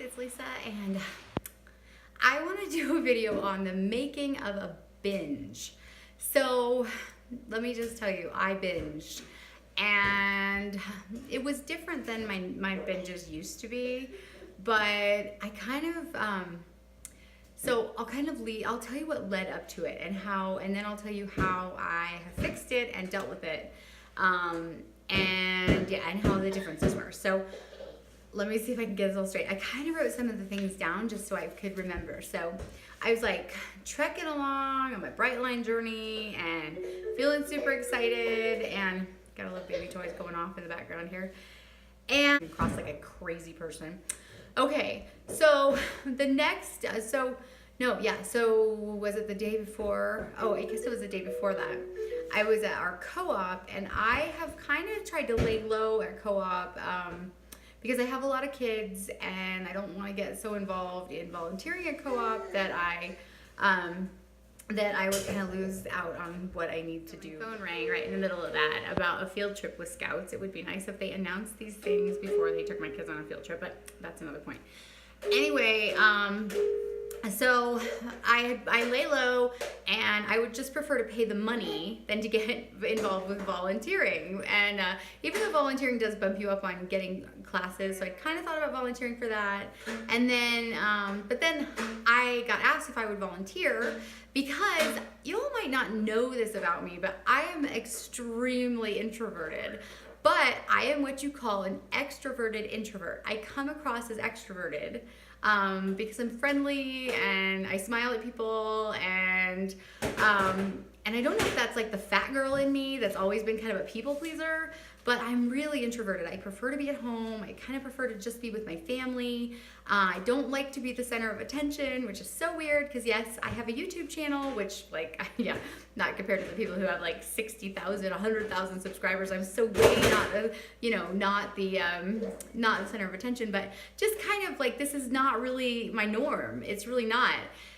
it's Lisa, and I want to do a video on the making of a binge. So let me just tell you, I binged, and it was different than my binges used to be, but I kind of so I'll tell you what led up to it and then I'll tell you how I have fixed it and dealt with it, and how the differences were. So let me see if I can get this all straight. I kind of wrote some of the things down just so I could remember. So I was like trekking along on my bright line journey and feeling super excited, and got a little baby toys going off in the background here, and across like a crazy person. Okay, so the next, so was it the day before? Oh, I guess it was the day before that. I was at our co-op, and I have kind of tried to lay low at co-op, because I have a lot of kids and I don't want to get so involved in volunteering at co-op that I would kind of lose out on what I need to do. Phone rang right in the middle of that about a field trip with Scouts. It would be nice if they announced these things before they took my kids on a field trip, but that's another point. Anyway, so I lay low, and I would just prefer to pay the money than to get involved with volunteering. And even though volunteering does bump you up on getting classes, so I kind of thought about volunteering for that. And then, but then I got asked if I would volunteer, because you all might not know this about me, but I am extremely introverted. But I am what you call an extroverted introvert. I come across as extroverted because I'm friendly and I smile at people, and I don't know if that's like the fat girl in me that's always been kind of a people pleaser, but I'm really introverted. I prefer to be at home. I kind of prefer to just be with my family. I don't like to be the center of attention, which is so weird because yes, I have a YouTube channel, which yeah, not compared to the people who have like 60,000, 100,000 subscribers. I'm so way not the center of attention, but just kind of like, this is not really my norm. It's really not.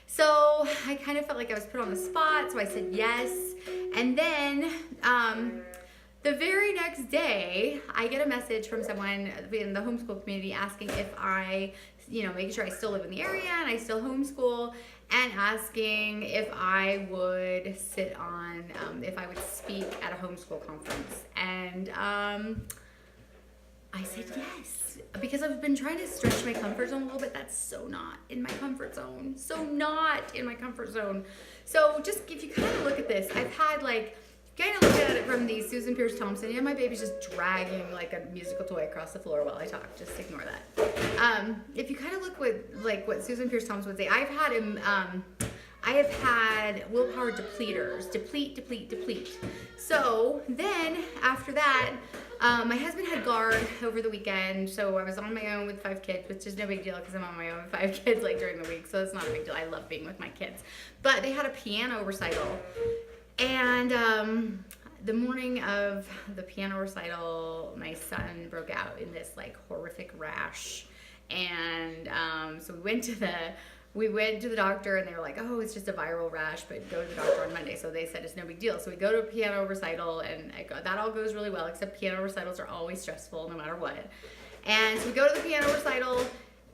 So I kind of felt like I was put on the spot, so I said yes. And then the very next day, I get a message from someone in the homeschool community asking if I, making sure I still live in the area and I still homeschool, and asking if I would sit on, if I would speak at a homeschool conference. And I said yes, because I've been trying to stretch my comfort zone a little bit. That's so not in my comfort zone. So just if you kind of look at this, I've had kind of look at it from the Susan Pierce Thompson. Yeah, my baby's just dragging like a musical toy across the floor while I talk. Just ignore that. If you kind of look what Susan Pierce Thompson would say, I have had willpower depleters, deplete. So then after that, my husband had guard over the weekend, so I was on my own with 5 kids, which is no big deal because I'm on my own with 5 kids during the week, so it's not a big deal. I love being with my kids. But they had a piano recital, and the morning of the piano recital, my son broke out in this horrific rash, and so we went to the doctor, and they were like, oh, it's just a viral rash, but go to the doctor on Monday. So they said it's no big deal. So we go to a piano recital, and that all goes really well, except piano recitals are always stressful no matter what. And so we go to the piano recital,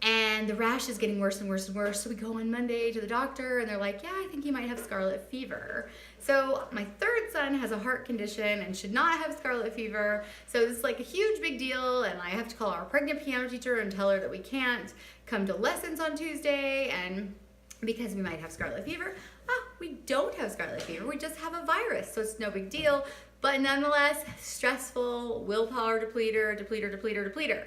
and the rash is getting worse and worse and worse. So we go on Monday to the doctor, and they're like, yeah, I think you might have scarlet fever. So my third son has a heart condition and should not have scarlet fever. So this is a huge big deal, and I have to call our pregnant piano teacher and tell her that we can't come to lessons on Tuesday, and because we might have scarlet fever. We don't have scarlet fever, we just have a virus, so it's no big deal, but nonetheless, stressful, willpower depleter.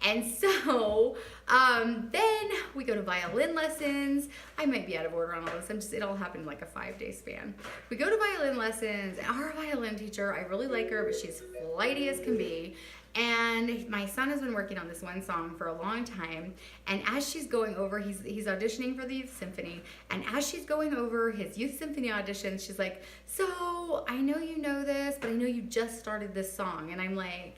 And so then we go to violin lessons. I might be out of order on all this. It all happened in a 5-day span. We go to violin lessons, and our violin teacher, I really like her, but she's flighty as can be. And my son has been working on this one song for a long time, and as she's going over, he's auditioning for the youth symphony, and as she's going over his youth symphony auditions, she's like, so I know you know this, but I know you just started this song. And I'm like,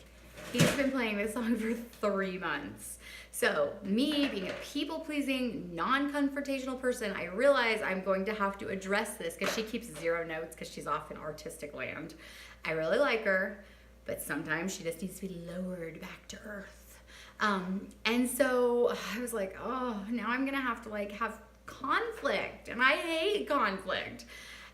he's been playing this song for 3 months. So me being a people-pleasing, non-confrontational person, I realize I'm going to have to address this because she keeps 0 notes because she's off in artistic land. I really like her, but sometimes she just needs to be lowered back to earth. And so I was like, oh, now I'm gonna have to like have conflict, and I hate conflict.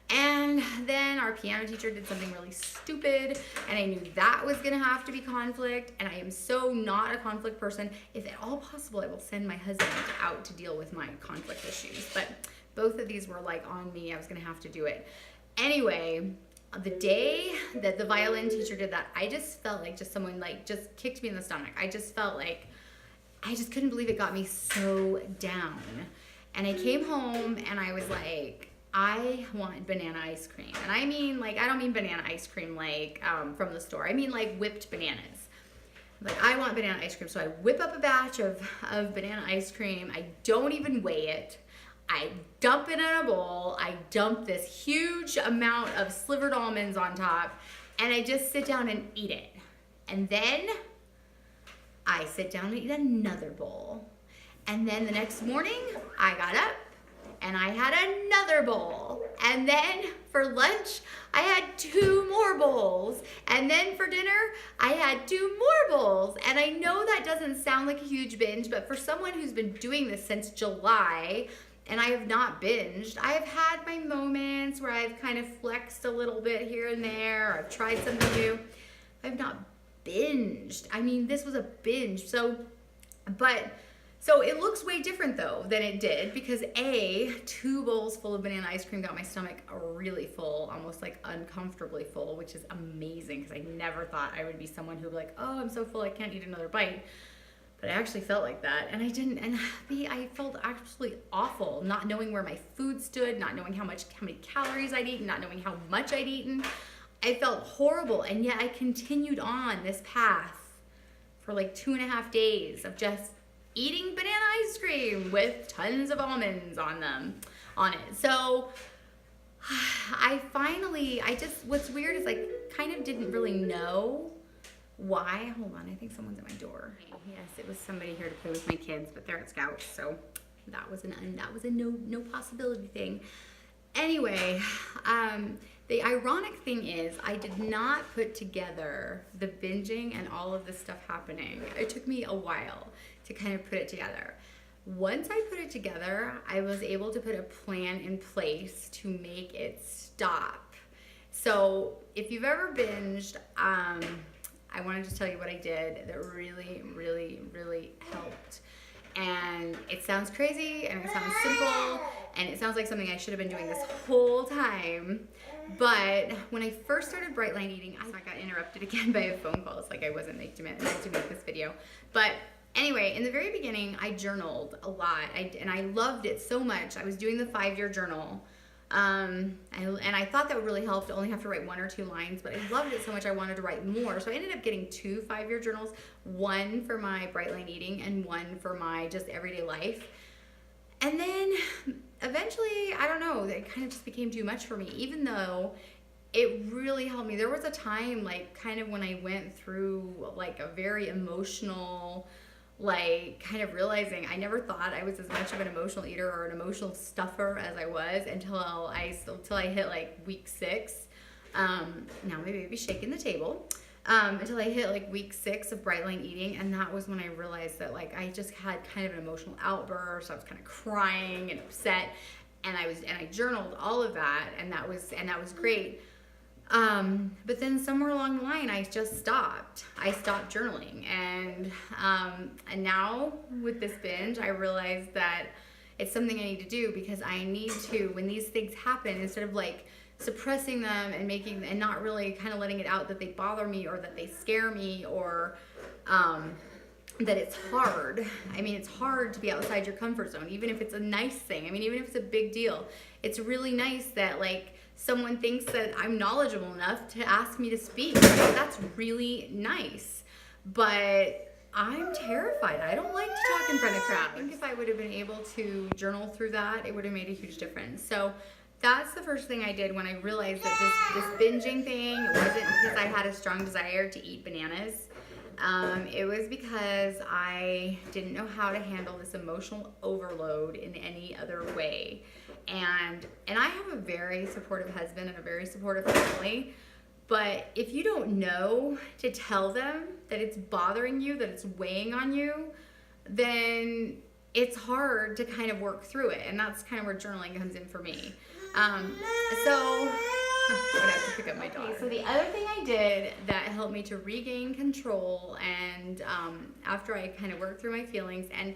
And then our piano teacher did something really stupid, and I knew that was gonna have to be conflict, and I am so not a conflict person. If at all possible, I will send my husband out to deal with my conflict issues. But both of these were like on me. I was gonna have to do it. Anyway, the day that the violin teacher did that, I just felt like just someone like just kicked me in the stomach. I just felt like, I just couldn't believe it got me so down. And I came home and I was like, I want banana ice cream. And I mean, like, I don't mean banana ice cream like from the store. I mean like whipped bananas. Like, I want banana ice cream. So I whip up a batch of banana ice cream. I don't even weigh it. I dump it in a bowl. I dump this huge amount of slivered almonds on top. And I just sit down and eat it. And then I sit down and eat another bowl. And then the next morning, I got up and I had another bowl. And then for lunch, I had 2 more bowls. And then for dinner, I had 2 more bowls. And I know that doesn't sound like a huge binge, but for someone who's been doing this since July, and I have not binged, I have had my moments where I've kind of flexed a little bit here and there, or I've tried something new. I've not binged. I mean, this was a binge. So it looks way different though than it did, because 2 bowls full of banana ice cream got my stomach really full, almost like uncomfortably full, which is amazing because I never thought I would be someone who would be like, oh, I'm so full I can't eat another bite. But I actually felt like that, and I didn't. And I felt absolutely awful, not knowing where my food stood, not knowing how many calories I'd eaten, not knowing how much I'd eaten. I felt horrible, and yet I continued on this path for like 2.5 days of just eating banana ice cream with tons of almonds on it. So what's weird is I kind of didn't really know why. Hold on, I think someone's at my door. Yes, it was somebody here to play with my kids, but they're at Scouts, so that was a no possibility thing. Anyway, the ironic thing is I did not put together the binging and all of this stuff happening. It took me a while to kind of put it together. Once I put it together, I was able to put a plan in place to make it stop. So if you've ever binged, I want to just tell you what I did that really, really, really helped. And it sounds crazy, and it sounds simple, and it sounds like something I should have been doing this whole time. But when I first started Bright Line eating, I got interrupted again by a phone call. It's like I wasn't meant to make this video. But anyway, in the very beginning, I journaled a lot, and I loved it so much. I was doing the 5-year journal. And I thought that would really help to only have to write 1 or 2 lines, but I loved it so much I wanted to write more. So I ended up getting 2 5-year journals, one for my Bright Line eating and one for my just everyday life. And then eventually, I don't know, it kind of just became too much for me, even though it really helped me. There was a time like kind of when I went through like a very emotional, like kind of realizing I never thought I was as much of an emotional eater or an emotional stuffer as I was until I hit like week 6. Now my baby's shaking the table. Until I hit like week 6 of Bright Line eating, and that was when I realized that like I just had kind of an emotional outburst. I was kind of crying and upset, and I journaled all of that, and that was great. But then somewhere along the line, I just stopped. I stopped journaling, and now with this binge, I realized that it's something I need to do, because I need to, when these things happen, instead of like suppressing them and not really kind of letting it out that they bother me or that they scare me or that it's hard. I mean, it's hard to be outside your comfort zone, even if it's a nice thing. I mean, even if it's a big deal, it's really nice that like someone thinks that I'm knowledgeable enough to ask me to speak. That's really nice. But I'm terrified. I don't like to talk in front of crowds. I think if I would have been able to journal through that, it would have made a huge difference. So that's the first thing I did when I realized that this binging thing wasn't because I had a strong desire to eat bananas. It was because I didn't know how to handle this emotional overload in any other way. And I have a very supportive husband and a very supportive family, But if you don't know to tell them that it's bothering you, that it's weighing on you, then it's hard to kind of work through it. And that's kind of where journaling comes in for me. So I have to pick up my daughter. Okay, so the other thing I did that helped me to regain control, and after I kind of worked through my feelings, and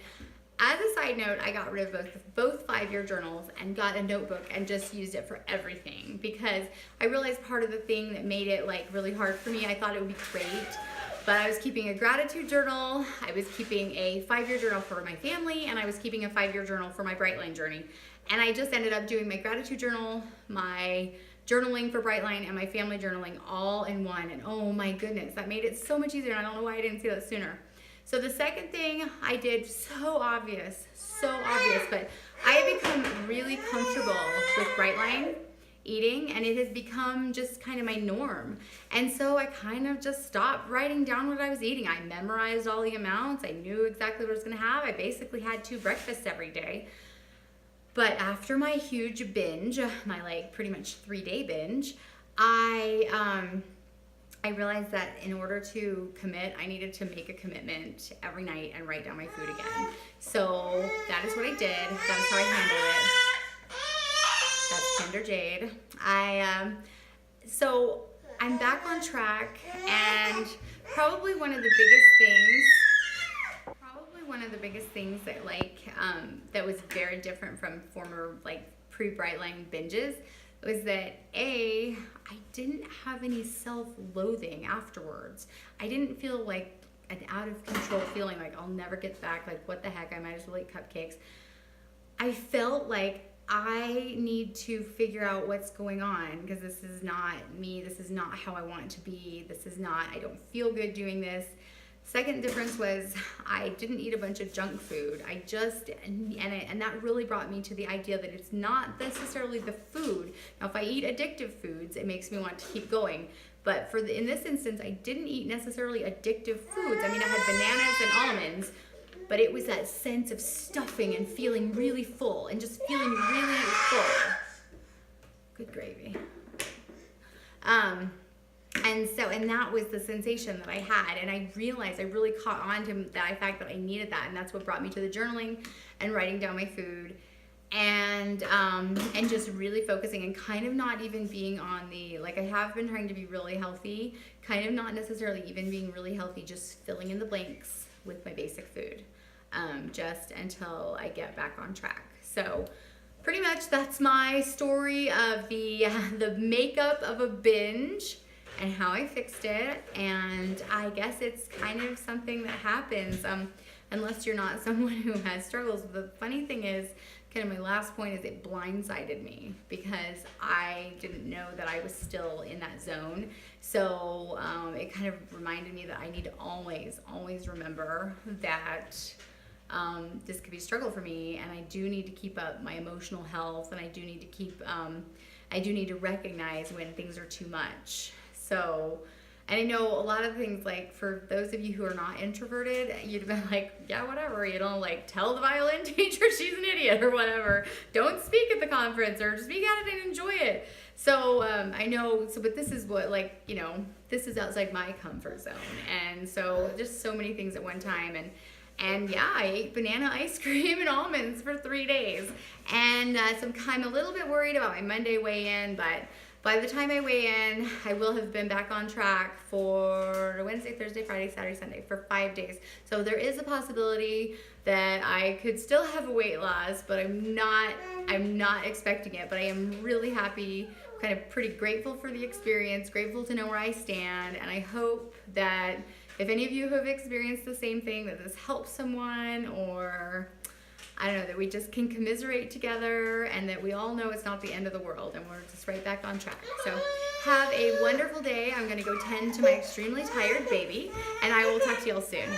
as a side note, I got rid of both 5-year journals and got a notebook and just used it for everything, because I realized part of the thing that made it like really hard for me, I thought it would be great, but I was keeping a gratitude journal, I was keeping a 5-year journal for my family, and I was keeping a 5-year journal for my Brightline journey. And I just ended up doing my gratitude journal, my journaling for Brightline, and my family journaling all in one. And oh my goodness, that made it so much easier, and I don't know why I didn't see that sooner. So the second thing I did, so obvious, but I have become really comfortable with Brightline eating, and it has become just kind of my norm. And so I kind of just stopped writing down what I was eating. I memorized all the amounts. I knew exactly what I was gonna have. I basically had 2 breakfasts every day. But after my huge binge, my like pretty much 3-day binge, I realized that in order to commit, I needed to make a commitment every night and write down my food again. So that is what I did. That's how I handle it. That's Kinder Jade. So I'm back on track, and probably one of the biggest things that that was very different from former like pre-Brightline binges was that I didn't have any self-loathing afterwards. I didn't feel like an out of control feeling like I'll never get back, like what the heck, I might as well eat cupcakes. I felt like I need to figure out what's going on, because this is not me, this is not how I want it to be, I don't feel good doing this. Second difference was I didn't eat a bunch of junk food. And that really brought me to the idea that it's not necessarily the food. Now, if I eat addictive foods, it makes me want to keep going. But in this instance, I didn't eat necessarily addictive foods. I mean, I had bananas and almonds, but it was that sense of stuffing and feeling really full and just feeling really full. Good gravy. And that was the sensation that I had, and I realized I really caught on to that fact that I needed that, and that's what brought me to the journaling and writing down my food, and just really focusing and kind of not even being on the, like, I have been trying to be really healthy, kind of not necessarily even being really healthy, just filling in the blanks with my basic food, just until I get back on track. So pretty much that's my story of the makeup of a binge and how I fixed it. And I guess it's kind of something that happens unless you're not someone who has struggles. The funny thing is, kind of my last point is, it blindsided me because I didn't know that I was still in that zone. So it kind of reminded me that I need to always remember that this could be a struggle for me, and I do need to keep up my emotional health, and I do need to recognize when things are too much. So, and I know a lot of things, like for those of you who are not introverted, you'd have been like, yeah, whatever, you know, like tell the violin teacher she's an idiot or whatever. Don't speak at the conference, or just speak at it and enjoy it. So I know, but this is what, like, you know, this is outside my comfort zone. And so just so many things at one time. And yeah, I ate banana ice cream and almonds for 3 days. And so I'm a little bit worried about my Monday weigh-in, but by the time I weigh in, I will have been back on track for Wednesday, Thursday, Friday, Saturday, Sunday, for 5 days. So there is a possibility that I could still have a weight loss, but I'm not expecting it. But I am really happy, kind of pretty grateful for the experience, grateful to know where I stand, and I hope that if any of you have experienced the same thing, that this helps someone, or I don't know, that we just can commiserate together, and that we all know it's not the end of the world, and we're just right back on track. So have a wonderful day. I'm going to go tend to my extremely tired baby, and I will talk to you all soon.